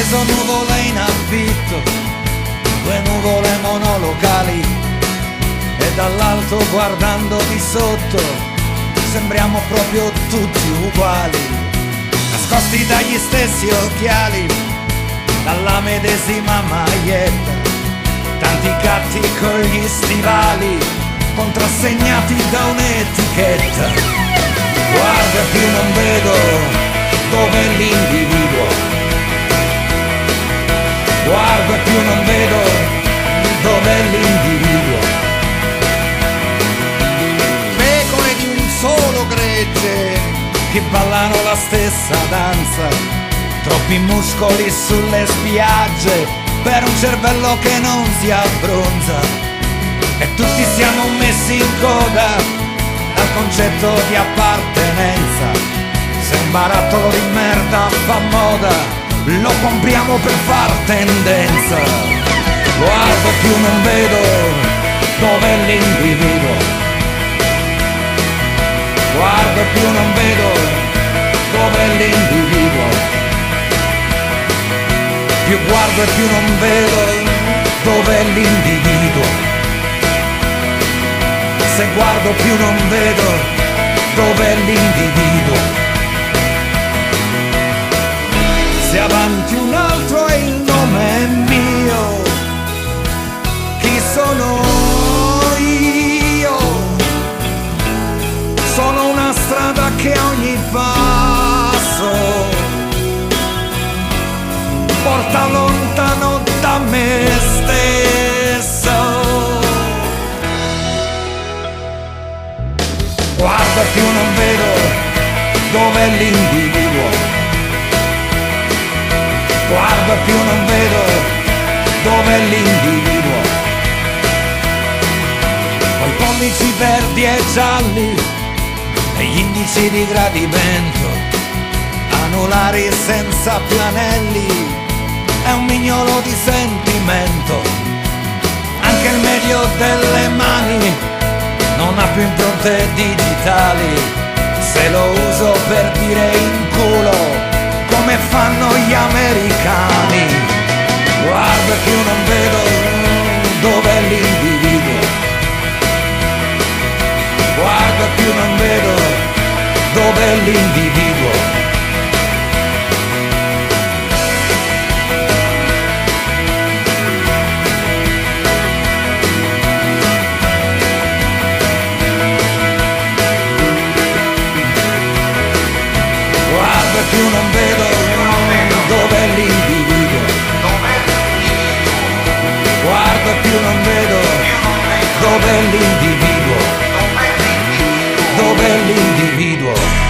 preso nuvole in affitto, due nuvole monolocali, e dall'alto guardando di sotto sembriamo proprio tutti uguali, nascosti dagli stessi occhiali, dalla medesima maglietta, tanti gatti con gli stivali contrassegnati da un'etichetta. Guarda più non vedo dov'è l'individuo, guardo e più non vedo dov'è l'individuo. Pecore di un solo gregge che ballano la stessa danza, troppi muscoli sulle spiagge per un cervello che non si abbronza, e tutti siamo messi in coda al concetto di appartenenza. Se un barattolo di merda fa moda, lo compriamo per far tendenza. Guardo più non vedo dov'è l'individuo, guardo più non vedo dov'è l'individuo, più guardo e più non vedo dov'è l'individuo, se guardo più non vedo dov'è l'individuo. Se avanti un altro e il nome è mio, chi sono io? Sono una strada che a ogni passo porta lontano da me stesso. Guarda più non vedo dov'è l'individuo, guardo più non vedo dov'è l'individuo. Ho i pollici verdi e gialli e gli indici di gradimento, anulari senza più anelli, è un mignolo di sentimento. Anche il medio delle mani non ha più impronte digitali, se lo uso per dire in culo come fanno gli americani. Guarda più non vedo dov'è l'individuo, guarda più non vedo dov'è l'individuo. Guarda più non vedo dov'è l'individuo, guarda più non vedo dov'è l'individuo, dov'è l'individuo.